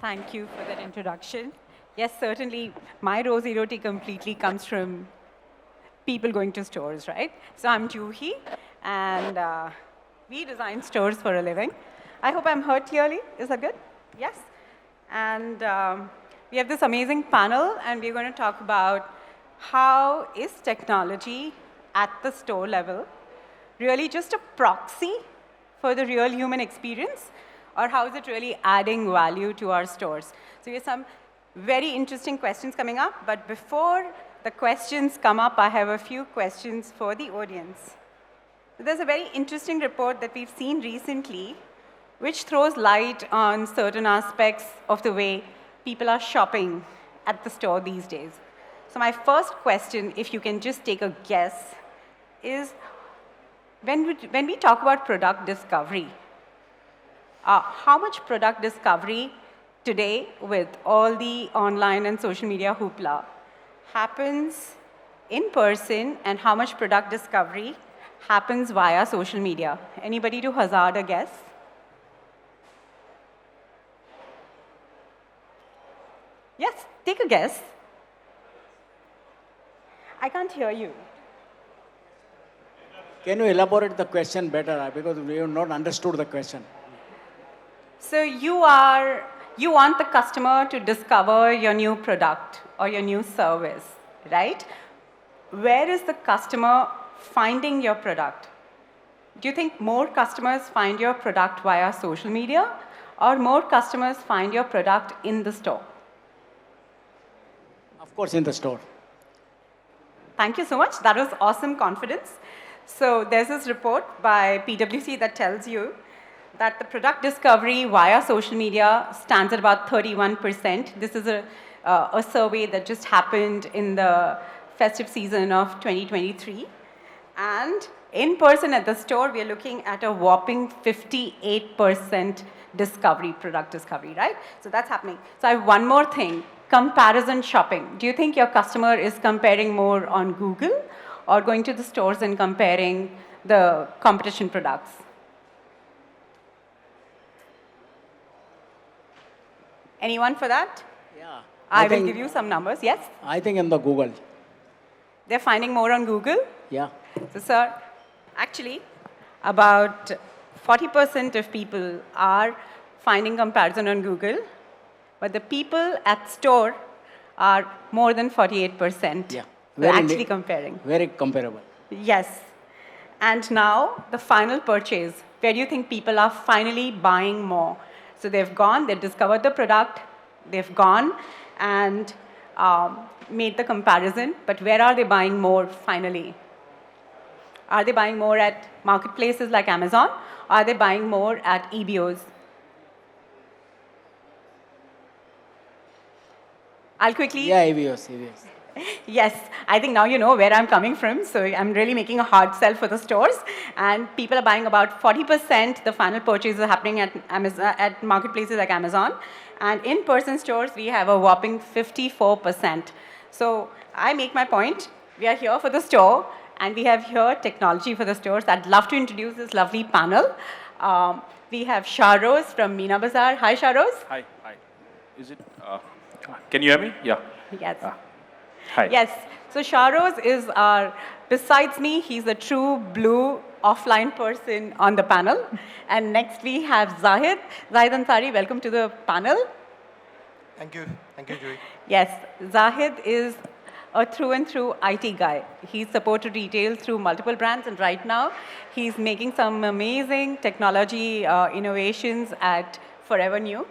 Thank you for that introduction. Yes, certainly, my rosy roti completely comes from people going to stores, right? So I'm Juhi, and we design stores for a living. I hope I'm heard clearly. Is that good? Yes? And we have this amazing panel, and we're going to talk about how is technology at the store level really just a proxy for the real human experience, or how is it really adding value to our stores? So we have some very interesting questions coming up, but before the questions come up, I have a few questions for the audience. There's a very interesting report that we've seen recently, which throws light on certain aspects of the way people are shopping at the store these days. So my first question, if you can just take a guess, is when we talk about product discovery, how much product discovery today with all the online and social media hoopla happens in person, and how much product discovery happens via social media? Anybody to hazard a guess? Yes, take a guess. I can't hear you. Can you elaborate the question better? Because we have not understood the question. So you want the customer to discover your new product or your new service, right? Where is the customer finding your product? Do you think more customers find your product via social media, or more customers find your product in the store? Of course, in the store. Thank you so much. That was awesome confidence. So there's this report by PwC that tells you that the product discovery via social media stands at about 31%. This is a survey that just happened in the festive season of 2023. And in person at the store, we are looking at a whopping 58% discovery, product discovery, right? So that's happening. So I have one more thing, comparison shopping. Do you think your customer is comparing more on Google or going to the stores and comparing the competition products? Anyone for that? Yeah. I will give you some numbers, yes? I think in the Google. They're finding more on Google? Yeah. So, sir, actually, about 40% of people are finding comparison on Google, but the people at store are more than 48%. Yeah. They're actually comparing. Very comparable. Yes. And now, the final purchase. Where do you think people are finally buying more? So they've gone, they've discovered the product, they've gone and made the comparison, but where are they buying more finally? Are they buying more at marketplaces like Amazon? Or are they buying more at EBOs? I'll quickly... Yeah, EBOs. Yes, I think now you know where I'm coming from, so I'm really making a hard sell for the stores, and people are buying about 40%. The final purchase is happening at Amazon, at marketplaces like Amazon, and in-person stores we have a whopping 54%. So I make my point. We are here for the store, and we have here technology for the stores. I'd love to introduce this lovely panel. We have Shahroz from Meena Bazaar. Hi, Shahroz. Hi. Is it? Can you hear me? Yeah. Yes. Hi. Yes. So Shahroz is besides me, he's a true blue offline person on the panel. And next we have Zahid. Zahid Ansari, welcome to the panel. Thank you, Juhi. Yes, Zahid is a through and through IT guy. He's supported retail through multiple brands, and right now he's making some amazing technology innovations at Forever New.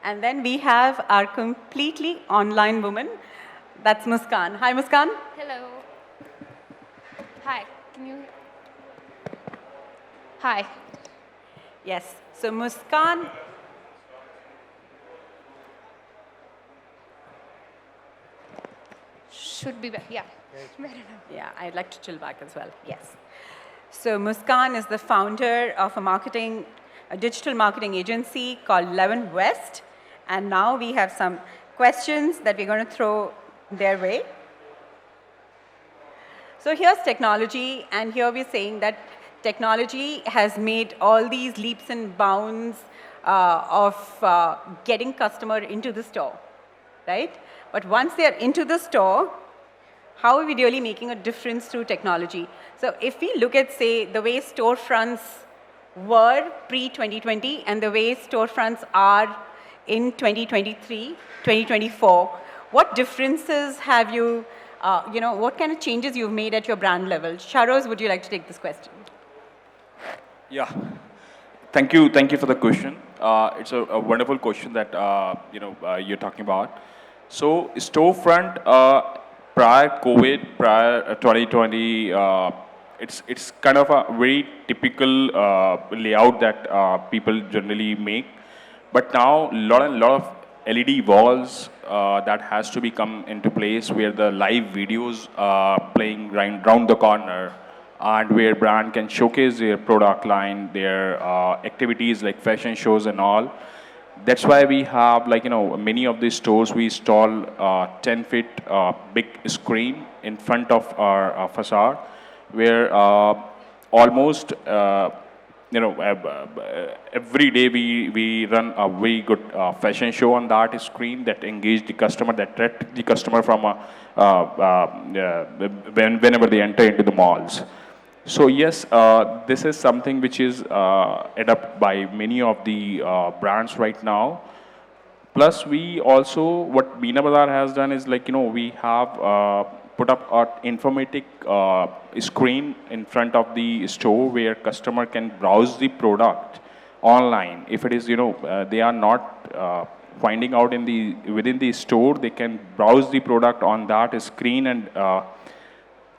And then we have our completely online woman. That's Muskaan. Hi, Muskaan. Hello. Hi. Can you? Hi. Yes. So Muskaan. Should be better. Yeah. Better now. Yeah, I'd like to chill back as well. Yes. So Muskaan is the founder of a digital marketing agency called Ouest. And now we have some questions that we're going to throw their way. So here's technology, and here we're saying that technology has made all these leaps and bounds of getting customer into the store, right? But once they're into the store, how are we really making a difference through technology? So if we look at, say, the way storefronts were pre-2020 and the way storefronts are in 2023, 2024, what differences have you, what kind of changes you've made at your brand level? Shahroz, would you like to take this question? Yeah. Thank you for the question. It's a wonderful question that you're talking about. So storefront prior COVID, prior 2020, it's kind of a very typical layout that people generally make. But now lot of LED walls that has to be come into place where the live videos playing right round the corner, and where brand can showcase their product line, their activities like fashion shows and all. That's why we have, many of these stores, we install 10 feet big screen in front of our facade, where almost, every day we run a very good fashion show on that screen that engage the customer, that attract the customer from whenever they enter into the malls. So yes, this is something which is adopted by many of the brands right now. Plus, we also, what Meena Bazaar has done is we have put up an informatic screen in front of the store where customer can browse the product online. If it is, they are not finding out within the store, they can browse the product on that screen and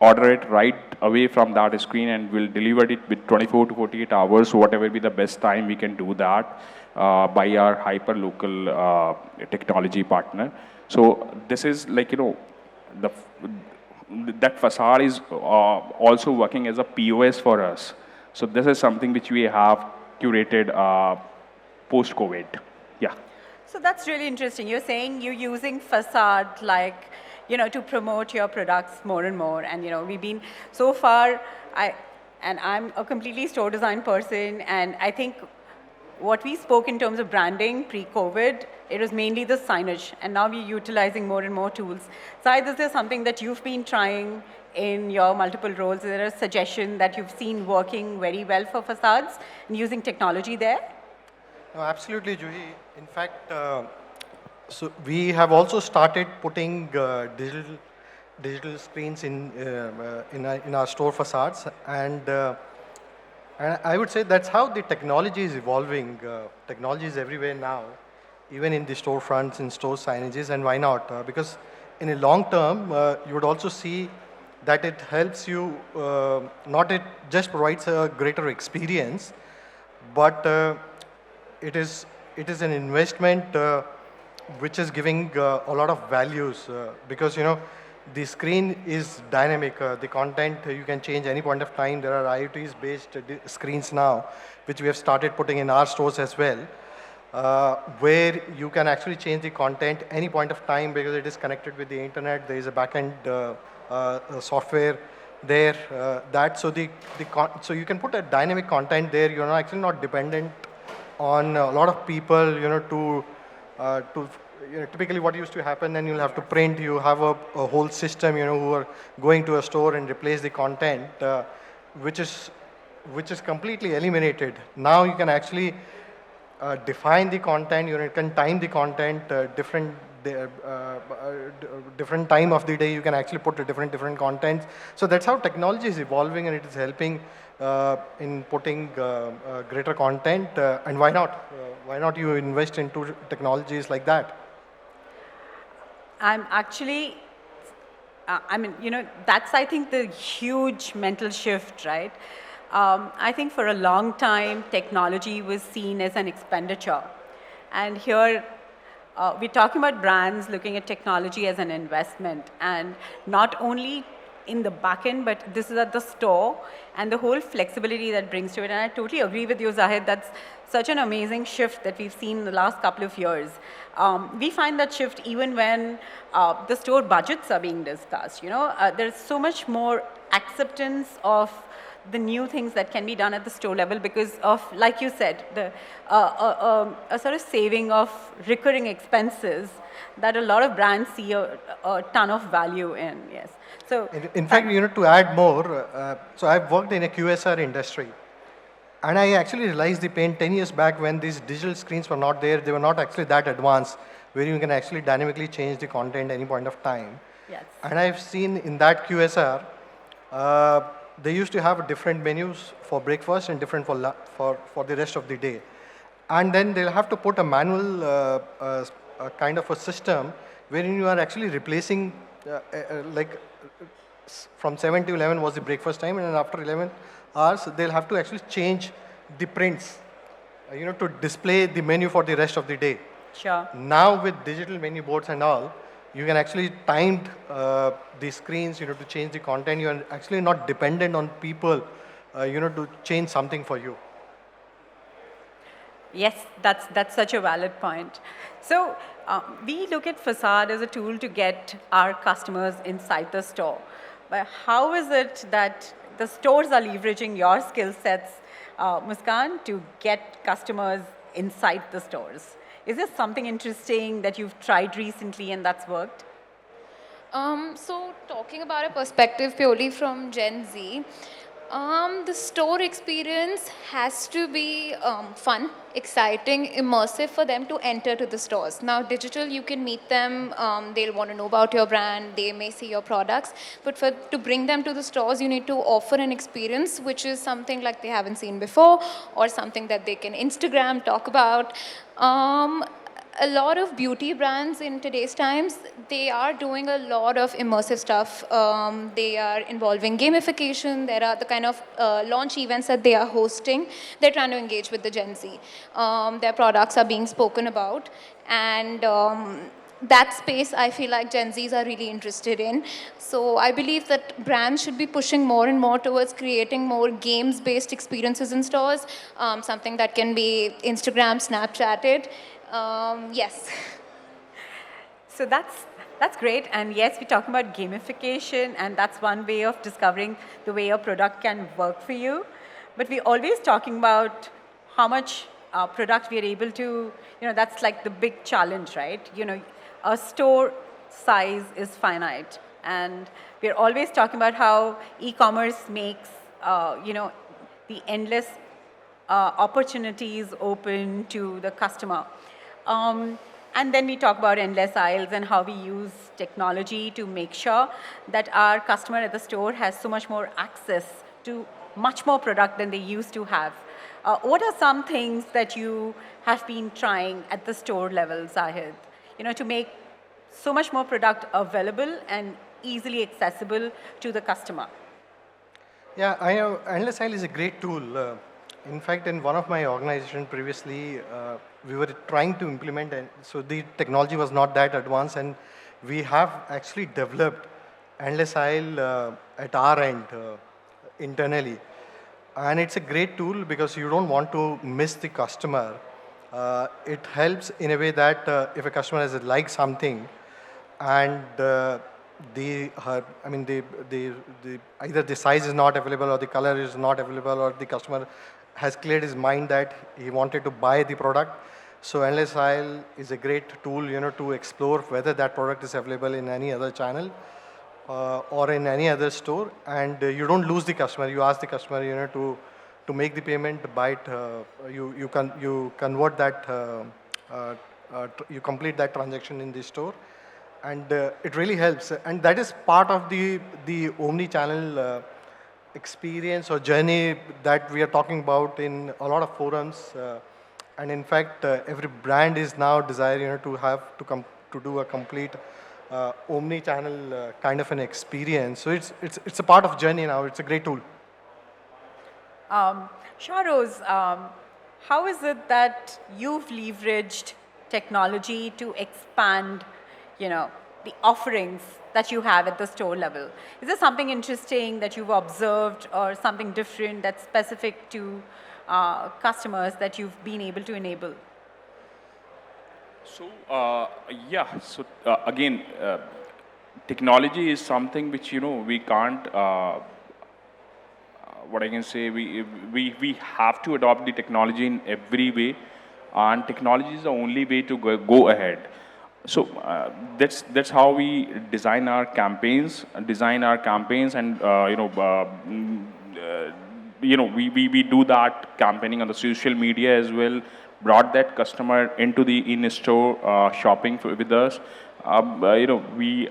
order it right away from that screen, and we'll deliver it with 24 to 48 hours, whatever be the best time we can do that by our hyper-local technology partner. So this is that facade is also working as a POS for us. So this is something which we have curated post-COVID. Yeah. So that's really interesting. You're saying you're using facade to promote your products more and more. And, we've been so far, I'm a completely store design person, and I think what we spoke in terms of branding pre-COVID, it was mainly the signage, and now we're utilizing more and more tools. Zahid, is there something that you've been trying in your multiple roles? Is there a suggestion that you've seen working very well for facades and using technology there? No, absolutely, Juhi. In fact, so we have also started putting digital screens in our store facades, and I would say that's how the technology is evolving. Technology is everywhere now, even in the storefronts, in store signages, and why not? Because in a long term, you would also see that it helps you, not it just provides a greater experience, but it is an investment which is giving a lot of values, because the screen is dynamic. The content you can change any point of time. There are IoTs based screens now, which we have started putting in our stores as well, where you can actually change the content any point of time because it is connected with the internet. There is a backend software there. So you can put a dynamic content there. You're actually not dependent on a lot of people, typically what used to happen, and you'll have to print, you have a whole system, who are going to a store and replace the content, which is completely eliminated. Now you can actually define the content, you can time the content, different time of the day, you can actually put different contents. So that's how technology is evolving, and it is helping in putting greater content, and why not? Why not you invest into technologies like that? I'm actually, that's, I think, the huge mental shift, right? I think for a long time, technology was seen as an expenditure. And here, we're talking about brands looking at technology as an investment, and not only in the back end, but this is at the store, and the whole flexibility that brings to it. And I totally agree with you, Zahid. That's such an amazing shift that we've seen in the last couple of years. We find that shift even when the store budgets are being discussed. There's so much more acceptance of the new things that can be done at the store level because of, like you said, the a sort of saving of recurring expenses that a lot of brands see a ton of value in. Yes. So In fact, to add more, so I've worked in a QSR industry. And I actually realized the pain 10 years back when these digital screens were not there. They were not actually that advanced, where you can actually dynamically change the content any point of time. yes. And I've seen in that QSR, they used to have different menus for breakfast and different for the rest of the day. And then they'll have to put a manual kind of a system wherein you are actually replacing, from 7 to 11 was the breakfast time, and then after 11 hours, they'll have to actually change the prints, to display the menu for the rest of the day. Sure. Now with digital menu boards and all, you can actually time the screens, to change the content. You are actually not dependent on people, to change something for you. Yes, that's such a valid point. So we look at Facade as a tool to get our customers inside the store. But how is it that the stores are leveraging your skill sets, Muskaan, to get customers inside the stores? Is there something interesting that you've tried recently and that's worked? So talking about a perspective purely from Gen Z, the store experience has to be fun, exciting, immersive for them to enter to the stores. Now, digital, you can meet them, they'll want to know about your brand, they may see your products, but to bring them to the stores, you need to offer an experience which is something like they haven't seen before or something that they can Instagram, talk about. A lot of beauty brands in today's times, they are doing a lot of immersive stuff. They are involving gamification. There are the kind of launch events that they are hosting. They're trying to engage with the Gen Z. Their products are being spoken about. And that space, I feel like Gen Zs are really interested in. So I believe that brands should be pushing more and more towards creating more games-based experiences in stores, something that can be Instagram, Snapchatted. Yes. So that's great. And yes, we're talking about gamification, and that's one way of discovering the way a product can work for you. But we're always talking about how much product we are able to, that's like the big challenge, right? A store size is finite. And we're always talking about how e-commerce makes, the endless opportunities open to the customer. And then we talk about endless aisles and how we use technology to make sure that our customer at the store has so much more access to much more product than they used to have. What are some things that you have been trying at the store level, Zahid, to make so much more product available and easily accessible to the customer? Yeah, I know endless aisle is a great tool. In fact, in one of my organizations previously, we were trying to implement, so the technology was not that advanced, and we have actually developed endless aisle at our end internally. And it's a great tool because you don't want to miss the customer. It helps in a way that if a customer has liked something and either the size is not available or the color is not available or the customer has cleared his mind that he wanted to buy the product. So endless aisle is a great tool, to explore whether that product is available in any other channel or in any other store, and you don't lose the customer. You ask the customer, to make the payment, buy it. You convert that, you complete that transaction in the store, and it really helps. And that is part of the omni-channel experience or journey that we are talking about in a lot of forums. And in fact, every brand is now desiring to do a complete omni-channel kind of an experience. So it's a part of journey now. It's a great tool. Shahroz, how is it that you've leveraged technology to expand, the offerings that you have at the store level? Is there something interesting that you've observed or something different that's specific to customers that you've been able to enable? So, again, technology is something which, we can't, what I can say, we have to adopt the technology in every way, and technology is the only way to go ahead. So that's how we design our campaigns, and we do that campaigning on the social media as well, brought that customer into the in-store shopping with us. We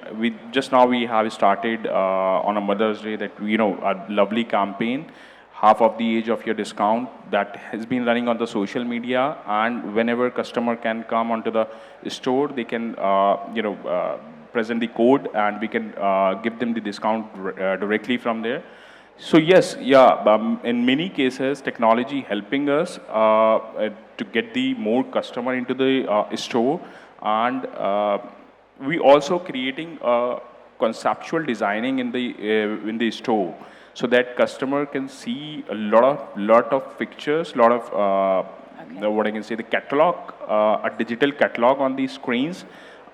just now we have started on a Mother's Day that, a lovely campaign, half of the age of your discount, that has been running on the social media, and whenever customer can come onto the store, they can present the code, and we can give them the discount directly from there. So yes, yeah, in many cases, technology helping us to get the more customer into the store, and we also creating conceptual designing in the store, so that customer can see a lot of pictures, lot of what I can say, the catalog, a digital catalog on the screens,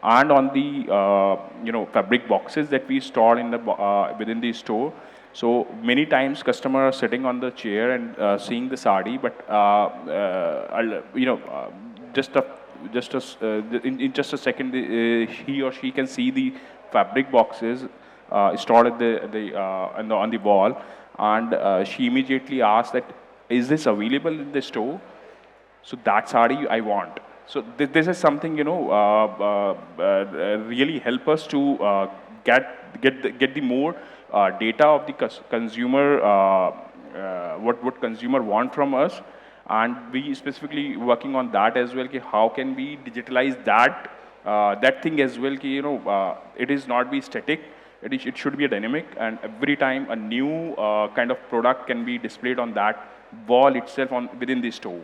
and on the fabric boxes that we store in the within the store. So many times customers are sitting on the chair and seeing the sari, but in just a second, he or she can see the fabric boxes stored at on the wall, and she immediately asks that, is this available in the store? So that sari I want. So this is something, really help us to get the more data of the consumer, what consumer want from us, and we specifically working on that as well. How can we digitalize that thing as well? It is not be static. It should be a dynamic, and every time a new kind of product can be displayed on that wall itself within the store.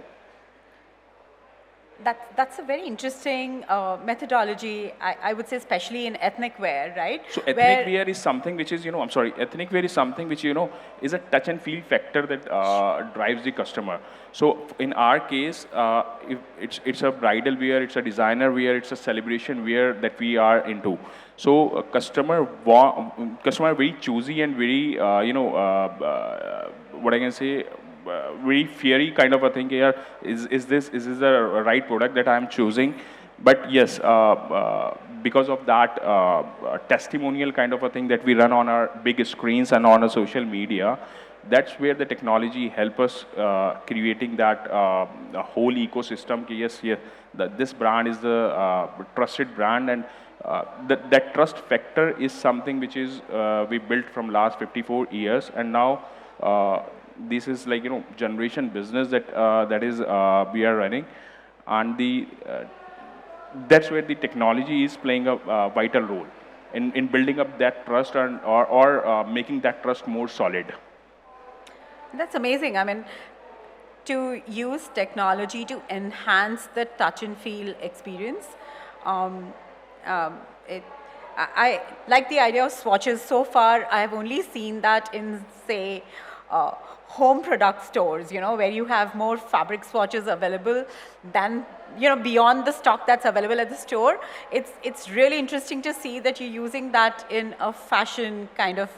That's a very interesting methodology, I would say, especially in ethnic wear, right? So ethnic wear is something which is, ethnic wear is something which, is a touch and feel factor that drives the customer. So in our case, if it's a bridal wear, it's a designer wear, it's a celebration wear that we are into. So customer very choosy and very, what I can say, very fiery kind of a thing here. Is this the right product that I am choosing? But yes, because of that testimonial kind of a thing that we run on our big screens and on our social media, that's where the technology help us creating that whole ecosystem. Yes, this brand is the trusted brand, and that trust factor is something which is we built from last 54 years, and now this is like, generation business that is we are running, and that's where the technology is playing a vital role in building up that trust, and or making that trust more solid. That's amazing. I mean, to use technology to enhance the touch and feel experience. I like the idea of swatches. So far, I've only seen that in, say, home product stores, where you have more fabric swatches available than, beyond the stock that's available at the store. It's really interesting to see that you're using that in a fashion kind of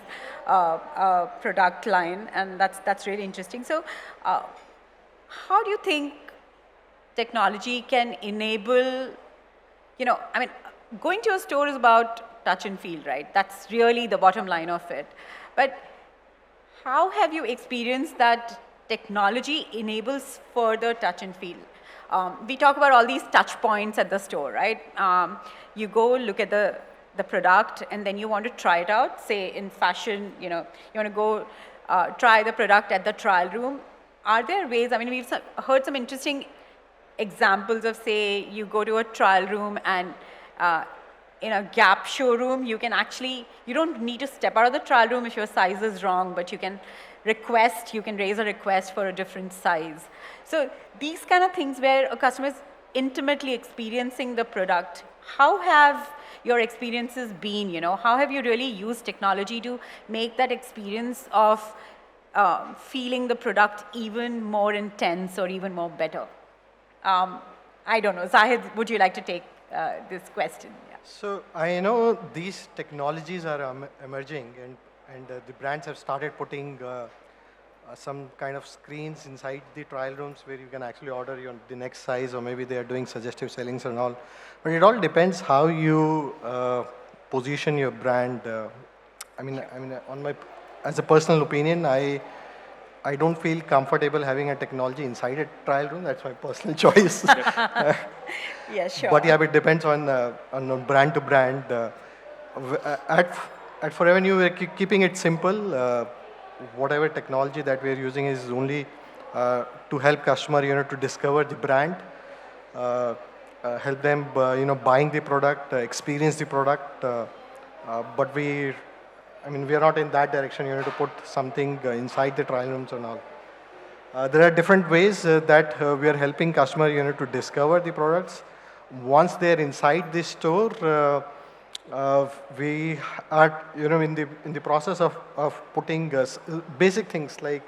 product line, and that's really interesting. So how do you think technology can enable, going to a store is about touch and feel, right? That's really the bottom line of it. But how have you experienced that technology enables further touch and feel? We talk about all these touch points at the store, right? You go look at the product, and then you want to try it out. Say in fashion, you want to go try the product at the trial room. Are there ways, we've heard some interesting examples of, say, you go to a trial room, and in a Gap showroom, you don't need to step out of the trial room if your size is wrong, but you can raise a request for a different size. So these kind of things where a customer is intimately experiencing the product, how have your experiences been? How have you really used technology to make that experience of feeling the product even more intense or even more better? I don't know. Zahid, would you like to take this question? Yeah. So I know these technologies are emerging, and the brands have started putting some kind of screens inside the trial rooms where you can actually order the next size, or maybe they are doing suggestive sellings and all. But it all depends how you position your brand. As a personal opinion, I don't feel comfortable having a technology inside a trial room. That's my personal choice. Yeah, sure. But yeah, it depends on brand to brand. At Forever we're keeping it simple. Whatever technology that we're using is only to help customer, to discover the brand, help them, buying the product, experience the product. But we are not in that direction, to put something inside the trial rooms and all. There are different ways that we are helping customer, to discover the products. Once they're inside the store, we are, in the process of putting basic things like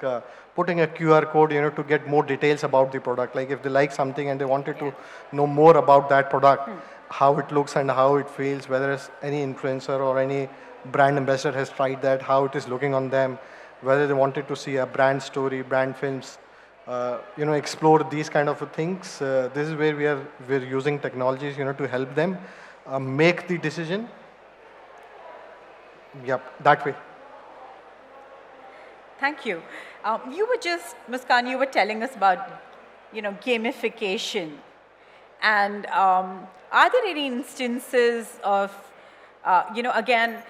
putting a QR code, to get more details about the product. Like if they like something and they wanted to know more about that product, how it looks and how it feels, whether it's any influencer or any brand ambassador has tried that, how it is looking on them, whether they wanted to see a brand story, brand films, explore these kind of things. This is where we're using technologies, to help them make the decision. Yep, that way. Thank you. Muskaan, you were telling us about, gamification. And are there any instances of, again,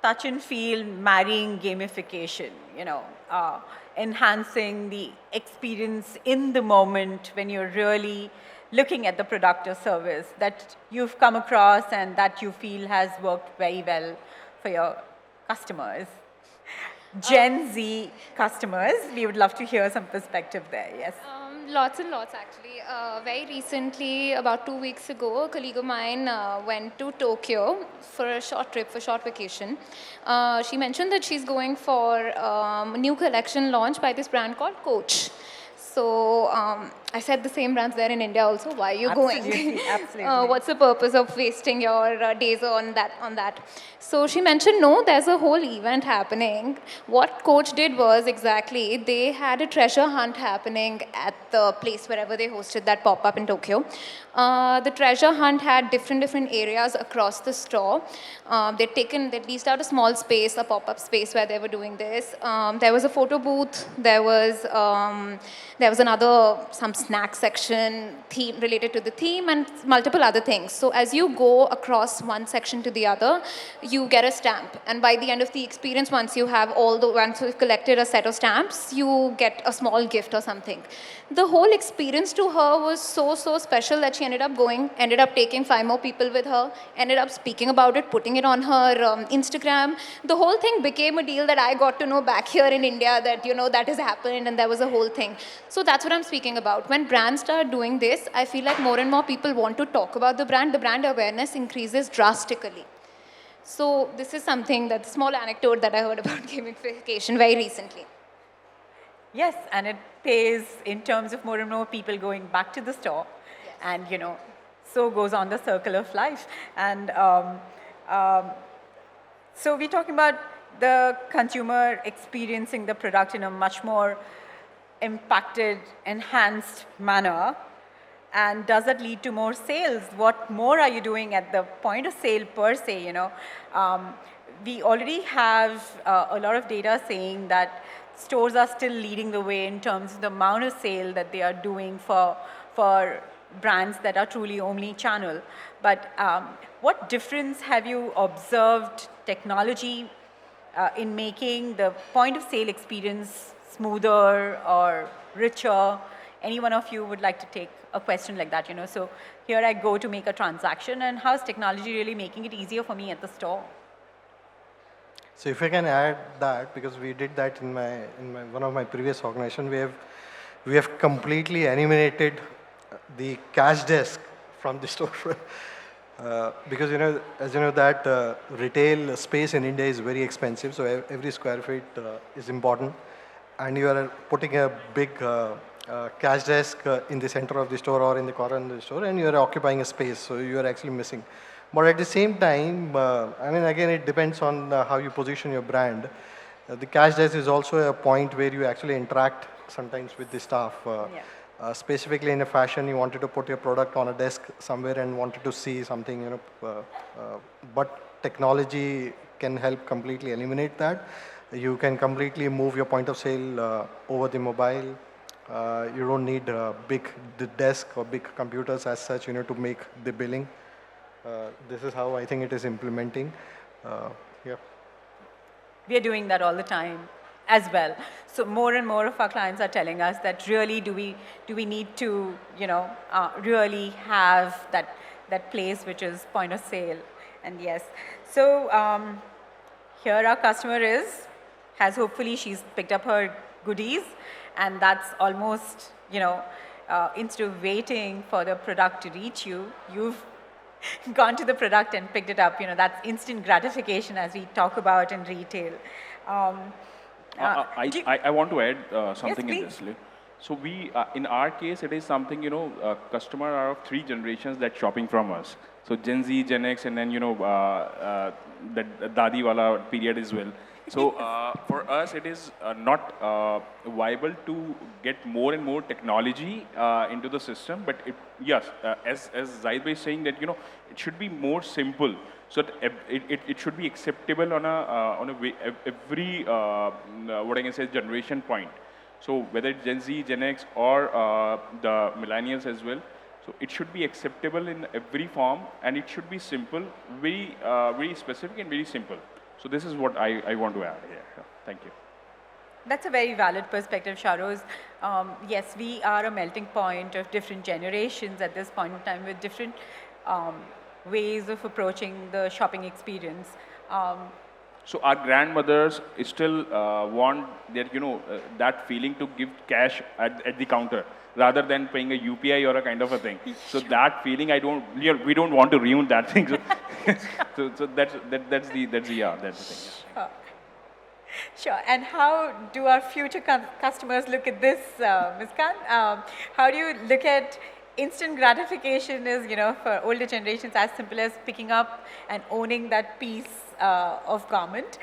touch and feel marrying gamification, enhancing the experience in the moment when you're really looking at the product or service that you've come across and that you feel has worked very well for your customers? Gen Z customers, we would love to hear some perspective there, yes. Lots and lots, actually. Very recently, about 2 weeks ago, a colleague of mine went to Tokyo for a short trip, for short vacation. She mentioned that she's going for a new collection launched by this brand called Coach. So I said the same brands there in India also. Why are you going? Absolutely. What's the purpose of wasting your days on that? So she mentioned, no, there's a whole event happening. What Coach did was exactly, they had a treasure hunt happening at the place wherever they hosted that pop-up in Tokyo. The treasure hunt had different areas across the store. They'd leased out a small space, a pop-up space where they were doing this. There was a photo booth. There was some snack section related to the theme, and multiple other things. So as you go across one section to the other, you get a stamp. And by the end of the experience, once you've collected a set of stamps, you get a small gift or something. The whole experience to her was so special that she ended up taking 5 more people with her, ended up speaking about it, putting it on her Instagram. The whole thing became a deal that I got to know back here in India that, that has happened, and there was a whole thing. So that's what I'm speaking about. When brands start doing this, I feel like more and more people want to talk about the brand awareness increases drastically. So this is something, that small anecdote that I heard about gamification very recently. Yes, and it pays in terms of more and more people going back to the store. Yes. And, so goes on the circle of life. And so we're talking about the consumer experiencing the product in a much more impacted, enhanced manner. And does that lead to more sales? What more are you doing at the point of sale per se, We already have a lot of data saying that stores are still leading the way in terms of the amount of sale that they are doing for brands that are truly omni-channel. But what difference have you observed technology in making the point of sale experience smoother or richer? Any one of you would like to take a question like that, So here I go to make a transaction, and how is technology really making it easier for me at the store? So if I can add that, because we did that in one of my previous organizations, we have completely eliminated the cash desk from the store. Because as you know that retail space in India is very expensive, so every square feet is important, and you are putting a big cash desk in the center of the store or in the corner of the store, and you are occupying a space, so you are actually missing. But at the same time, again, it depends on how you position your brand. The cash desk is also a point where you actually interact sometimes with the staff. Specifically in a fashion, you wanted to put your product on a desk somewhere and wanted to see something, but technology can help completely eliminate that. You can completely move your point of sale over the mobile. You don't need the desk or big computers as such, to make the billing. This is how I think it is implementing. Yeah. We are doing that all the time as well. So more and more of our clients are telling us that really do we need to really have that place which is point of sale. And yes, so here our customer has hopefully she's picked up her goodies, and that's almost instead of waiting for the product to reach you, you've gone to the product and picked it up. That's instant gratification as we talk about in retail. I want to add something in please. this. So we, in our case, it is something, customer are of 3 generations that shopping from us. So Gen Z, Gen X, and then, that Dadi wala period as well. So for us, it is not viable to get more and more technology into the system. But yes, as Zahid is saying that, it should be more simple. So that it should be acceptable on every, what I can say, generation point. So whether it's Gen Z, Gen X, or the millennials as well. So it should be acceptable in every form, and it should be simple, very specific and very simple. So this is what I want to add here. Thank you. That's a very valid perspective, Shahroz. Yes, we are a melting point of different generations at this point in time with different ways of approaching the shopping experience. So our grandmothers still want their, that feeling to give cash at the counter rather than paying a UPI or a kind of a thing. So that feeling, we don't want to ruin that thing. So that's the thing. Yeah. Sure. And how do our future customers look at this, Muskaan? How do you look at instant gratification is, for older generations, as simple as picking up and owning that piece of garment,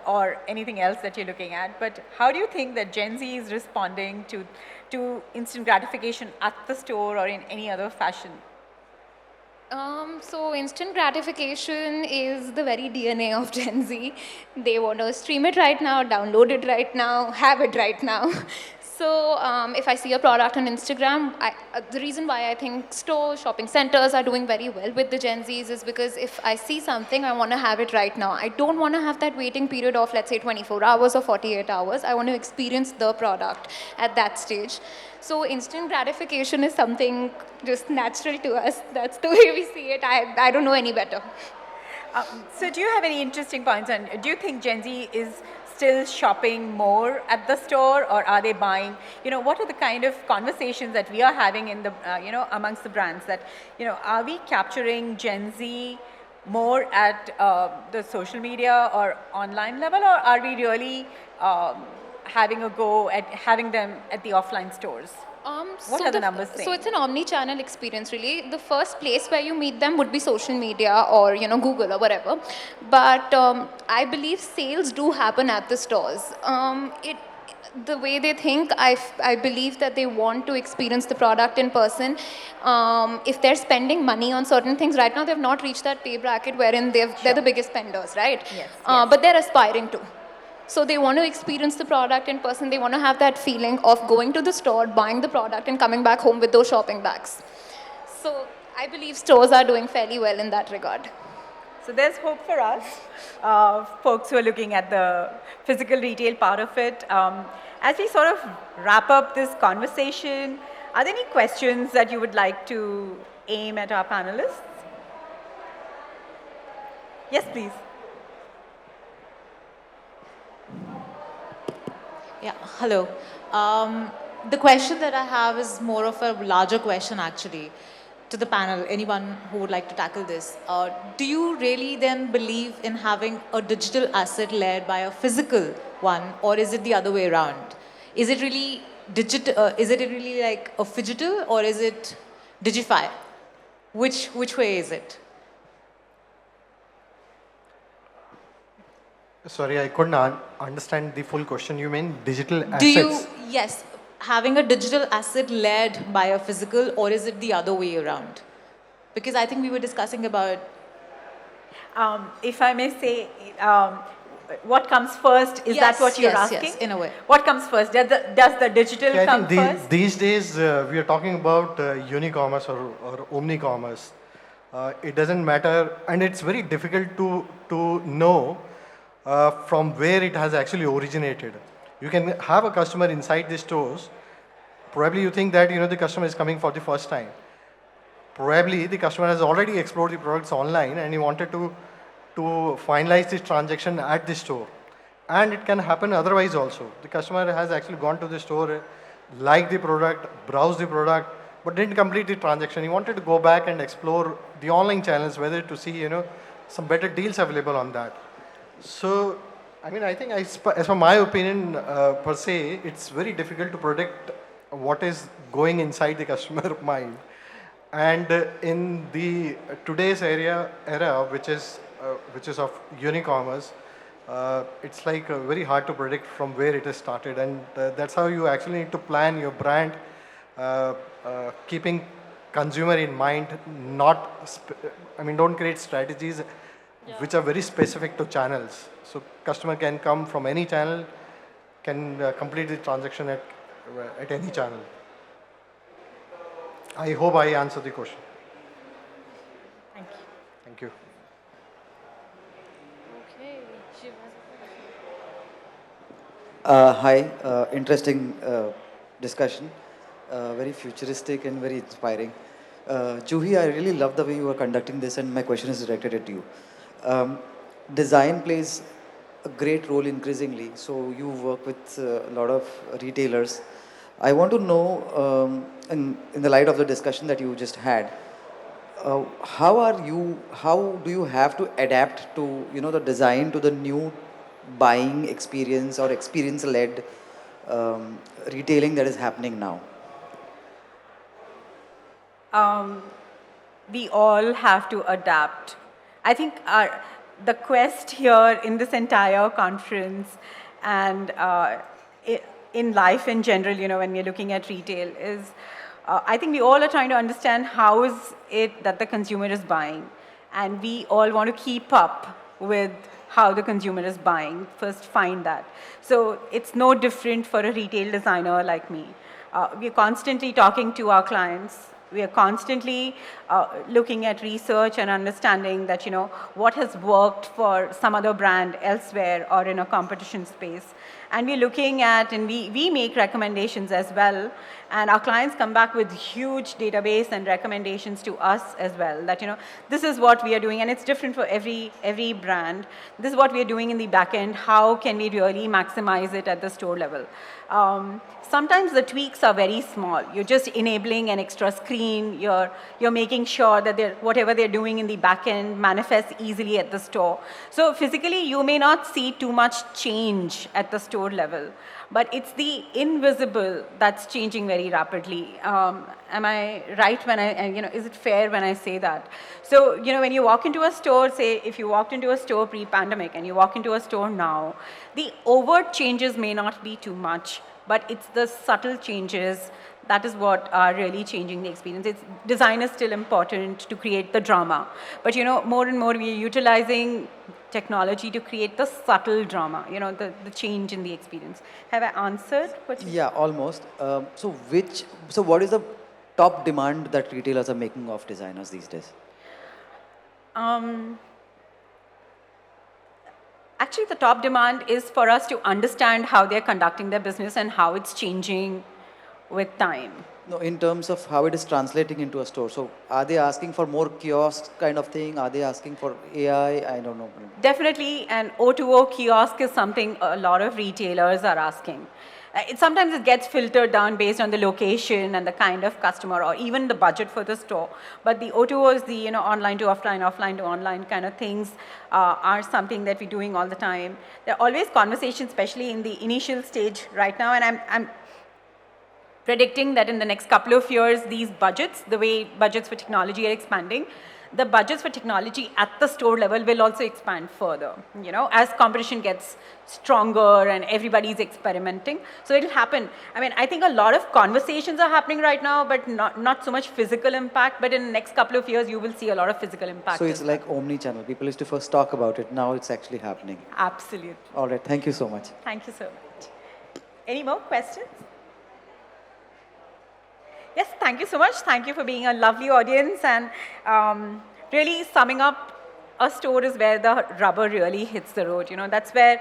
or anything else that you're looking at. But how do you think that Gen Z is responding to instant gratification at the store or in any other fashion? So instant gratification is the very DNA of Gen Z. They want to stream it right now, download it right now, have it right now. So if I see a product on Instagram, the reason why I think stores, shopping centers are doing very well with the Gen Zs is because if I see something, I want to have it right now. I don't want to have that waiting period of, let's say, 24 hours or 48 hours. I want to experience the product at that stage. So instant gratification is something just natural to us. That's the way we see it. I don't know any better. So do you have any interesting points on, do you think Gen Z is still shopping more at the store, or are they buying? What are the kind of conversations that we are having in the, amongst the brands that, are we capturing Gen Z more at the social media or online level, or are we really having a go at having them at the offline stores? What are the numbers saying? So it's an omni-channel experience, really. The first place where you meet them would be social media or Google or whatever. But I believe sales do happen at the stores. The way they think, I believe that they want to experience the product in person. If they're spending money on certain things, right now they've not reached that pay bracket wherein they're the biggest spenders, right? Yes. But they're aspiring to. So they want to experience the product in person. They want to have that feeling of going to the store, buying the product, and coming back home with those shopping bags. So I believe stores are doing fairly well in that regard. So there's hope for us, folks who are looking at the physical retail part of it. As we sort of wrap up this conversation, are there any questions that you would like to aim at our panelists? Yes, please. Yeah, hello. The question that I have is more of a larger question actually to the panel, anyone who would like to tackle this. Do you really then believe in having a digital asset led by a physical one, or is it the other way around? Is it really is it really like a phygital, or is it digify? Which way is it? Sorry, I couldn't understand the full question. You mean digital Do you, assets? yes, having a digital asset led by a physical, or is it the other way around? Because I think we were discussing about, If I may say, what comes first? Is that what you're asking? Yes, in a way. What comes first? Does the digital See, I come think first? these days we are talking about unicommerce or omnicommerce. It doesn't matter, and it's very difficult to know from where it has actually originated. You can have a customer inside the stores. Probably you think that the customer is coming for the first time. Probably the customer has already explored the products online and he wanted to finalize this transaction at the store. And it can happen otherwise also. The customer has actually gone to the store, liked the product, browsed the product, but didn't complete the transaction. He wanted to go back and explore the online channels, whether to see some better deals available on that. So, I mean, I think as per my opinion, per se, it's very difficult to predict what is going inside the customer mind. And in the today's era, which is of unicommerce, it's like very hard to predict from where it has started, and that's how you actually need to plan your brand, keeping consumer in mind. Don't create strategies which are very specific to channels. So customer can come from any channel, can complete the transaction at any channel. I hope I answered the question. Thank you. Thank you. Okay, Hi, interesting discussion, very futuristic and very inspiring. Juhi, I really love the way you are conducting this, and my question is directed at you. Design plays a great role increasingly, so you work with a lot of retailers. I want to know, in the light of the discussion that you just had, how do you have to adapt to, the design to the new buying experience or experience-led retailing that is happening now? We all have to adapt. I think the quest here in this entire conference and in life in general, when we're looking at retail is, I think we all are trying to understand how is it that the consumer is buying. And we all want to keep up with how the consumer is buying, first find that. So it's no different for a retail designer like me. We're constantly talking to our clients. We are constantly looking at research and understanding that, what has worked for some other brand elsewhere or in a competition space. And we're looking at, and we make recommendations as well. And our clients come back with huge database and recommendations to us as well. That, this is what we are doing. And it's different for every brand. This is what we are doing in the back end. How can we really maximize it at the store level? Sometimes the tweaks are very small. You're just enabling an extra screen. You're making sure that whatever they're doing in the back end manifests easily at the store. So physically, you may not see too much change at the store level, but it's the invisible that's changing very rapidly. Am I right when is it fair when I say that? So, when you walk into a store, say if you walked into a store pre-pandemic and you walk into a store now, the overt changes may not be too much, but it's the subtle changes that is what are really changing the experience. Design is still important to create the drama, but more and more we are utilizing technology to create the subtle drama, the change in the experience. Have I answered what you Yeah, almost. So what is the top demand that retailers are making of designers these days? Actually, the top demand is for us to understand how they're conducting their business and how it's changing with time. No, in terms of how it is translating into a store. So are they asking for more kiosk kind of thing? Are they asking for AI? I don't know. Definitely, an O2O kiosk is something a lot of retailers are asking. Sometimes it gets filtered down based on the location and the kind of customer or even the budget for the store. But the O2O is the online to offline, offline to online kind of things are something that we're doing all the time. There are always conversations, especially in the initial stage right now, and I'm predicting that in the next couple of years, these budgets, the way budgets for technology are expanding, the budgets for technology at the store level will also expand further, as competition gets stronger and everybody's experimenting. So it'll happen. I mean, I think a lot of conversations are happening right now, but not so much physical impact. But in the next couple of years, you will see a lot of physical impact. So it's like omni-channel. People used to first talk about it. Now it's actually happening. Absolutely. All right. Thank you so much. Thank you so much. Any more questions? Yes, thank you so much. Thank you for being a lovely audience. And really summing up, a store is where the rubber really hits the road. That's where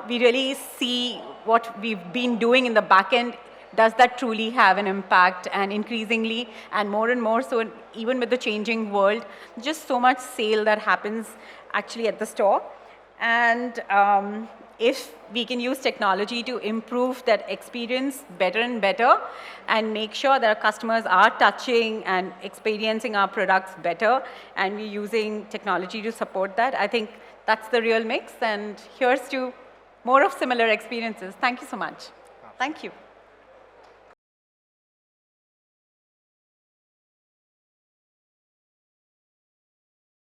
we really see what we've been doing in the back end. Does that truly have an impact? And increasingly, and more so, even with the changing world, just so much sale that happens actually at the store. And if we can use technology to improve that experience better and better and make sure that our customers are touching and experiencing our products better, and we're using technology to support that, I think that's the real mix. And here's to more of similar experiences. Thank you so much. Thank you.